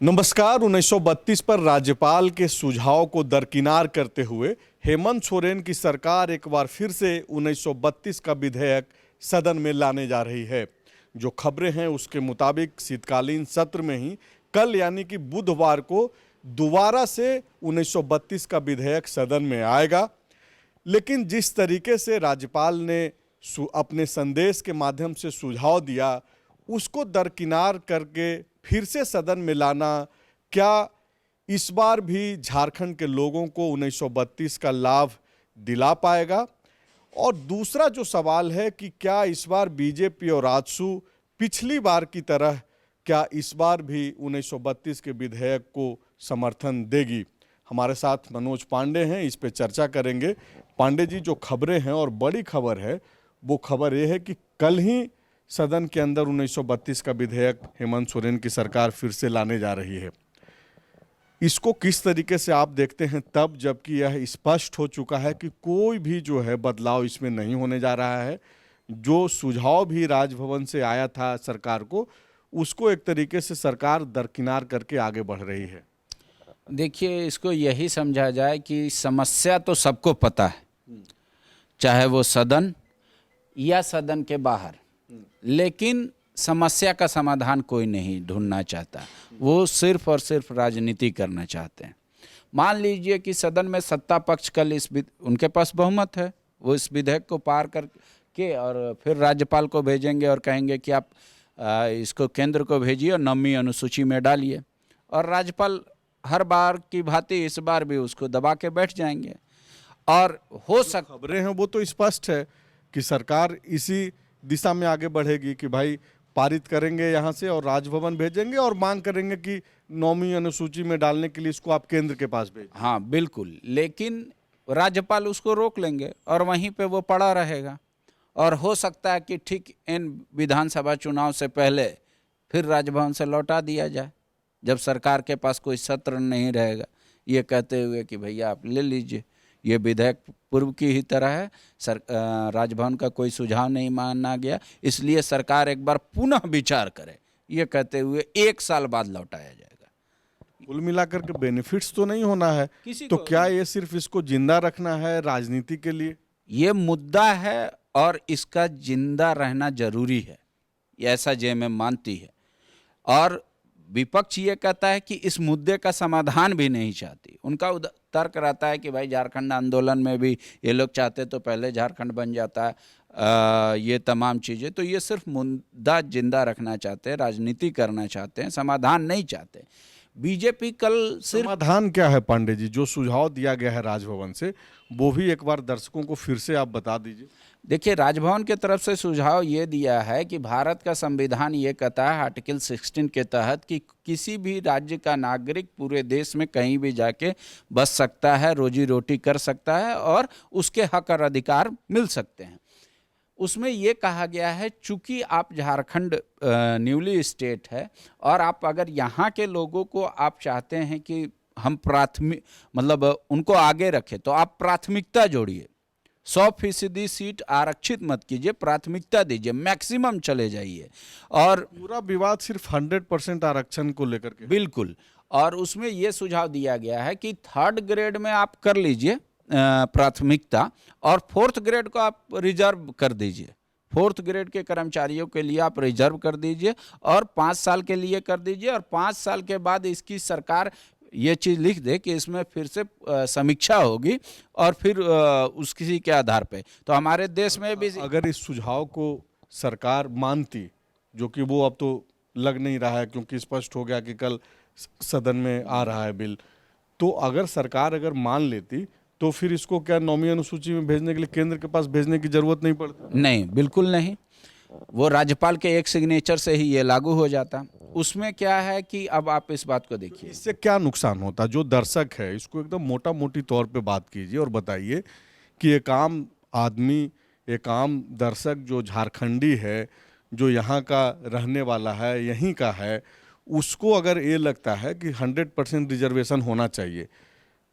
नमस्कार। 1932 पर राज्यपाल के सुझाव को दरकिनार करते हुए हेमंत सोरेन की सरकार एक बार फिर से 1932 का विधेयक सदन में लाने जा रही है। जो खबरें हैं उसके मुताबिक शीतकालीन सत्र में ही कल यानी कि बुधवार को दोबारा से 1932 का विधेयक सदन में आएगा। लेकिन जिस तरीके से राज्यपाल ने अपने संदेश के माध्यम से सुझाव दिया, उसको दरकिनार करके फिर से सदन में लाना क्या इस बार भी झारखंड के लोगों को 1932 का लाभ दिला पाएगा? और दूसरा जो सवाल है कि क्या इस बार बीजेपी और राजसू पिछली बार की तरह क्या इस बार भी 1932 के विधेयक को समर्थन देगी? हमारे साथ मनोज पांडे हैं, इस पे चर्चा करेंगे। पांडे जी, जो खबरें हैं और बड़ी खबर है वो खबर ये है कि कल ही सदन के अंदर 1932 का विधेयक हेमंत सोरेन की सरकार फिर से लाने जा रही है। इसको किस तरीके से आप देखते हैं, तब जबकि यह स्पष्ट हो चुका है कि कोई भी जो है बदलाव इसमें नहीं होने जा रहा है। जो सुझाव भी राजभवन से आया था सरकार को, उसको एक तरीके से सरकार दरकिनार करके आगे बढ़ रही है। देखिए, इसको यही समझा जाए कि समस्या तो सबको पता है, चाहे वो सदन या सदन के बाहर, लेकिन समस्या का समाधान कोई नहीं ढूंढना चाहता। वो सिर्फ और सिर्फ राजनीति करना चाहते हैं। मान लीजिए कि सदन में सत्ता पक्ष कल उनके पास बहुमत है, वो इस विधेयक को पार करके और फिर राज्यपाल को भेजेंगे और कहेंगे कि आप इसको केंद्र को भेजिए और 9वीं अनुसूची में डालिए, और राज्यपाल हर बार की भांति इस बार भी उसको दबा के बैठ जाएंगे। और हो खबरें हैं वो तो स्पष्ट है कि सरकार इसी दिशा में आगे बढ़ेगी कि भाई पारित करेंगे यहाँ से और राजभवन भेजेंगे और मांग करेंगे कि 9वीं अनुसूची में डालने के लिए इसको आप केंद्र के पास भेजें। हाँ बिल्कुल, लेकिन राज्यपाल उसको रोक लेंगे और वहीं पे वो पड़ा रहेगा। और हो सकता है कि ठीक इन विधानसभा चुनाव से पहले फिर राजभवन से लौटा दिया जाए, जब सरकार के पास कोई सत्र नहीं रहेगा, ये कहते हुए कि भैया आप ले लीजिए, ये विधेयक पूर्व की ही तरह है, राजभवन का कोई सुझाव नहीं माना गया, इसलिए सरकार एक बार पुनः विचार करे, ये कहते हुए 1 साल बाद लौटाया जाएगा। कुल मिलाकर के बेनिफिट्स तो नहीं होना है, तो क्या ये सिर्फ इसको जिंदा रखना है राजनीति के लिए? ये मुद्दा है और इसका जिंदा रहना जरूरी है, ऐसा जेएमएम मानती है। और विपक्ष ये कहता है कि इस मुद्दे का समाधान भी नहीं चाहती। उनका तर्क रहता है कि भाई झारखंड आंदोलन में भी ये लोग चाहते तो पहले झारखंड बन जाता है, ये तमाम चीज़ें। तो ये सिर्फ मुद्दा जिंदा रखना चाहते हैं, राजनीति करना चाहते हैं, समाधान नहीं चाहते। बीजेपी कल सिर्फ समाधान क्या है पांडे जी? जो सुझाव दिया गया है राजभवन से, वो भी एक बार दर्शकों को फिर से आप बता दीजिए। देखिए, राजभवन के तरफ से सुझाव ये दिया है कि भारत का संविधान ये कहता है आर्टिकल 16 के तहत कि किसी भी राज्य का नागरिक पूरे देश में कहीं भी जाके बस सकता है, रोजी रोटी कर सकता है और उसके हक और अधिकार मिल सकते हैं। उसमें ये कहा गया है, चूंकि आप झारखंड न्यूली स्टेट है और आप अगर यहाँ के लोगों को आप चाहते हैं कि हम मतलब उनको आगे रखें, तो आप प्राथमिकता जोड़िए, 100% सीट आरक्षित मत कीजिए, प्राथमिकता दीजिए, मैक्सिमम चले जाइए। और पूरा विवाद सिर्फ 100% आरक्षण को लेकर के। बिल्कुल। और उसमें यह सुझाव दिया गया है कि 3rd ग्रेड में आप कर लीजिए प्राथमिकता, और 4th ग्रेड को आप रिजर्व कर दीजिए। 4th ग्रेड के कर्मचारियों के लिए आप रिजर्व कर दीजिए और 5 साल के लिए कर दीजिए, और 5 साल के बाद इसकी सरकार ये चीज़ लिख दे कि इसमें फिर से समीक्षा होगी और फिर उसकी के आधार पे। तो हमारे देश में भी अगर इस सुझाव को सरकार मानती, जो कि वो अब तो लग नहीं रहा है क्योंकि स्पष्ट हो गया कि कल सदन में आ रहा है बिल, तो अगर सरकार मान लेती तो फिर इसको क्या 9वीं अनुसूची में भेजने के लिए केंद्र के पास भेजने की जरूरत नहीं पड़ती? नहीं, बिल्कुल नहीं। वो राज्यपाल के एक सिग्नेचर से ही ये लागू हो जाता। उसमें क्या है कि अब आप इस बात को देखिए, इससे क्या नुकसान होता? जो दर्शक है इसको एकदम मोटा मोटी तौर पे बात कीजिए और बताइए कि एक आम आदमी, एक आम दर्शक जो झारखंडी है, जो यहाँ का रहने वाला है, यहीं का है, उसको अगर ये लगता है कि 100% रिजर्वेशन होना चाहिए,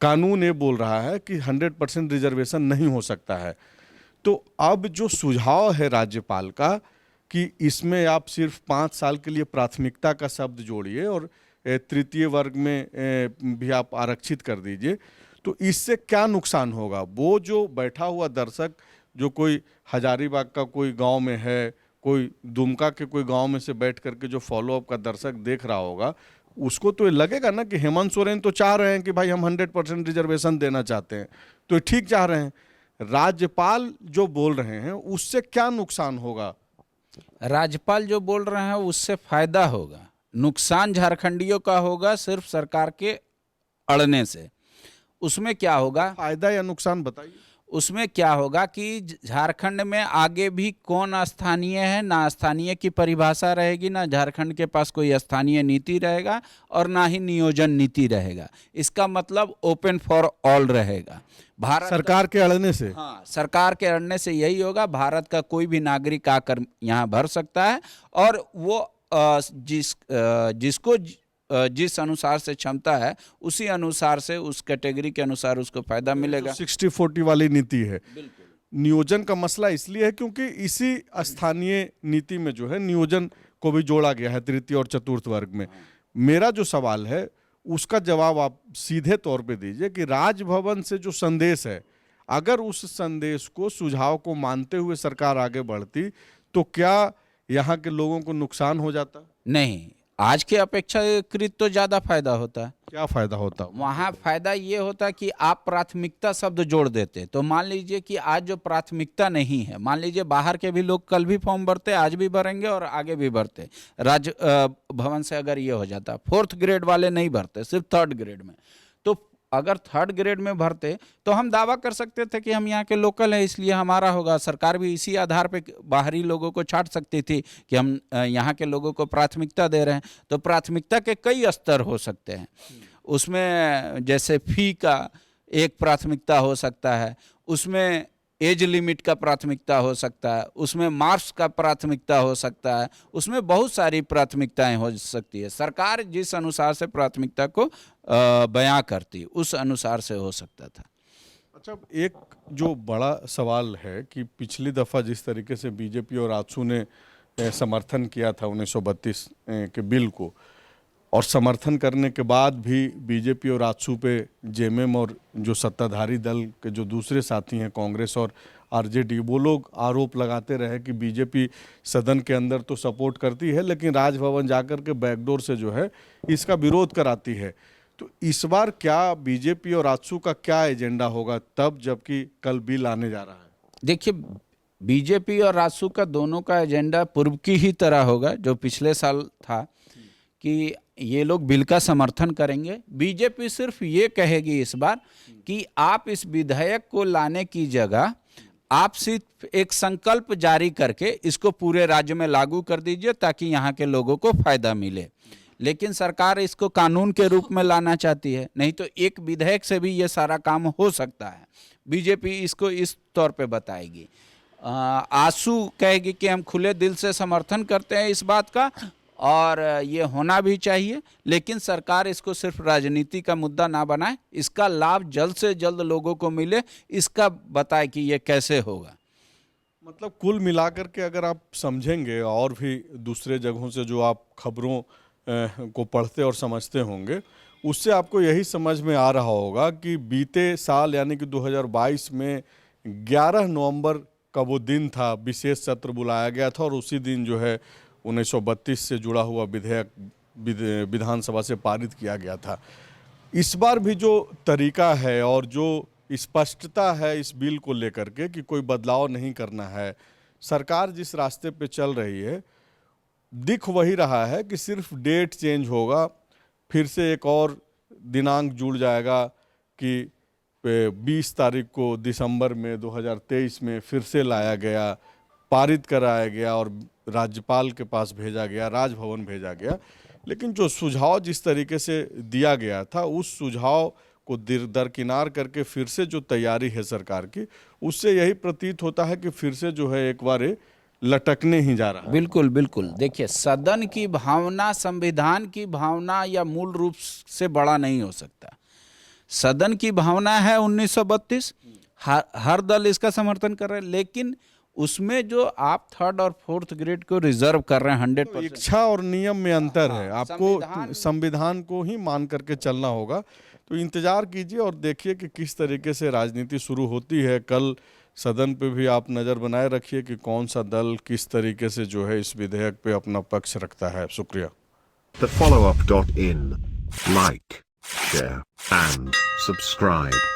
कानून ये बोल रहा है कि 100% रिजर्वेशन नहीं हो सकता है, तो अब जो सुझाव है राज्यपाल का कि इसमें आप सिर्फ 5 साल के लिए प्राथमिकता का शब्द जोड़िए और तृतीय वर्ग में भी आप आरक्षित कर दीजिए, तो इससे क्या नुकसान होगा? वो जो बैठा हुआ दर्शक, जो कोई हजारीबाग का कोई गांव में है, कोई दुमका के कोई गांव में से बैठ करके जो फॉलोअप का दर्शक देख रहा होगा, उसको तो ये लगेगा ना कि हेमंत सोरेन तो चाह रहे हैं कि भाई हम 100% रिजर्वेशन देना चाहते हैं, तो ये ठीक चाह रहे हैं। राज्यपाल जो बोल रहे हैं उससे क्या नुकसान होगा? राज्यपाल जो बोल रहे हैं उससे फायदा होगा, नुकसान झारखंडियों का होगा सिर्फ सरकार के अड़ने से। उसमें क्या होगा? फायदा या नुकसान बताइए। उसमें क्या होगा कि झारखंड में आगे भी कौन स्थानीय है ना स्थानीय की परिभाषा रहेगी, ना झारखंड के पास कोई स्थानीय नीति रहेगा और ना ही नियोजन नीति रहेगा। इसका मतलब ओपन फॉर ऑल रहेगा। भारत सरकार के अड़ने से, हाँ, सरकार के अड़ने से यही होगा, भारत का कोई भी नागरिक आकर यहाँ भर सकता है और वो जिसको जिस अनुसार से क्षमता है उसी अनुसार से, उस कैटेगरी के अनुसार उसको फायदा मिलेगा। 60-40 वाली नीति है। नियोजन का मसला इसलिए है क्योंकि इसी स्थानीय नीति में जो है नियोजन को भी जोड़ा गया है तृतीय और चतुर्थ वर्ग में। मेरा जो सवाल है उसका जवाब आप सीधे तौर पे दीजिए कि राजभवन से जो संदेश है, अगर उस संदेश को, सुझाव को मानते हुए सरकार आगे बढ़ती तो क्या यहाँ के लोगों को नुकसान हो जाता? नहीं, आज के अपेक्षाकृत तो ज्यादा फायदा होता है। क्या फायदा होता? वहाँ फायदा ये होता कि आप प्राथमिकता शब्द जोड़ देते, तो मान लीजिए कि आज जो प्राथमिकता नहीं है, मान लीजिए बाहर के भी लोग कल भी फॉर्म भरते, आज भी भरेंगे और आगे भी भरते, राज्य भवन से अगर ये हो जाता, 4th ग्रेड वाले नहीं भरते, सिर्फ 3rd ग्रेड में, तो अगर 3rd ग्रेड में भरते तो हम दावा कर सकते थे कि हम यहाँ के लोकल हैं इसलिए हमारा होगा। सरकार भी इसी आधार पे बाहरी लोगों को छांट सकती थी कि हम यहाँ के लोगों को प्राथमिकता दे रहे हैं। तो प्राथमिकता के कई स्तर हो सकते हैं, उसमें जैसे फी का एक प्राथमिकता हो सकता है, उसमें एज लिमिट का प्राथमिकता हो सकता है, उसमें मार्क्स का प्राथमिकता हो सकता है, उसमें बहुत सारी प्राथमिकताएं हो सकती है। सरकार जिस अनुसार से प्राथमिकता को बयां करती उस अनुसार से हो सकता था। अच्छा, एक जो बड़ा सवाल है कि पिछली दफ़ा जिस तरीके से बीजेपी और आजसू ने समर्थन किया था 1932 के बिल को, और समर्थन करने के बाद भी बीजेपी और आजसू पे जेएमएम और जो सत्ताधारी दल के जो दूसरे साथी हैं कांग्रेस और आरजेडी, वो लोग आरोप लगाते रहे कि बीजेपी सदन के अंदर तो सपोर्ट करती है लेकिन राजभवन जाकर के बैकडोर से जो है इसका विरोध कराती है। तो इस बार क्या बीजेपी और आजसू का क्या एजेंडा होगा तब, जबकि कल बिल आने जा रहा है? देखिए, बीजेपी और आजसू का दोनों का एजेंडा पूर्व की ही तरह होगा जो पिछले साल था कि ये लोग बिल का समर्थन करेंगे। बीजेपी सिर्फ ये कहेगी इस बार कि आप इस विधेयक को लाने की जगह आप सिर्फ एक संकल्प जारी करके इसको पूरे राज्य में लागू कर दीजिए ताकि यहाँ के लोगों को फायदा मिले। लेकिन सरकार इसको कानून के रूप में लाना चाहती है, नहीं तो एक विधेयक से भी ये सारा काम हो सकता है। बीजेपी इसको इस तौर पे बताएगी। आजसू कहेगी कि हम खुले दिल से समर्थन करते हैं इस बात का और ये होना भी चाहिए, लेकिन सरकार इसको सिर्फ राजनीति का मुद्दा ना बनाए, इसका लाभ जल्द से जल्द लोगों को मिले, इसका बताए कि ये कैसे होगा। मतलब कुल मिलाकर के अगर आप समझेंगे और भी दूसरे जगहों से जो आप खबरों को पढ़ते और समझते होंगे, उससे आपको यही समझ में आ रहा होगा कि बीते साल यानी कि 2022 में 11 नवंबर का वो दिन था, विशेष सत्र बुलाया गया था और उसी दिन जो है 1932 से जुड़ा हुआ विधेयक विधानसभा से पारित किया गया था। इस बार भी जो तरीका है और जो स्पष्टता है इस बिल को लेकर के कि कोई बदलाव नहीं करना है, सरकार जिस रास्ते पे चल रही है, दिख वही रहा है कि सिर्फ डेट चेंज होगा, फिर से एक और दिनांक जुड़ जाएगा कि 20 तारीख को दिसंबर में 2023 में फिर से लाया गया, पारित कराया गया और राज्यपाल के पास भेजा गया, राजभवन भेजा गया। लेकिन जो सुझाव जिस तरीके से दिया गया था, उस सुझाव को दरकिनार करके फिर से जो तैयारी है सरकार की, उससे यही प्रतीत होता है कि फिर से जो है एक बार लटकने ही जा रहा है। बिल्कुल बिल्कुल। देखिए, सदन की भावना संविधान की भावना या मूल रूप से बड़ा नहीं हो सकता। सदन की भावना है 1932, हर दल इसका समर्थन कर रहे हैं, लेकिन उसमें जो आप थर्ड और फोर्थ ग्रेड को रिजर्व कर रहे हैं 100%। इच्छा और नियम में अंतर है, हाँ, आपको संविधान को ही मान करके चलना होगा। तो इंतजार कीजिए और देखिए कि किस तरीके से राजनीति शुरू होती है। कल सदन पे भी आप नज़र बनाए रखिए कि कौन सा दल किस तरीके से जो है इस विधेयक पे अपना पक्ष रखता है। शुक्रिया। TheFollowUp.in. Like, share, and subscribe.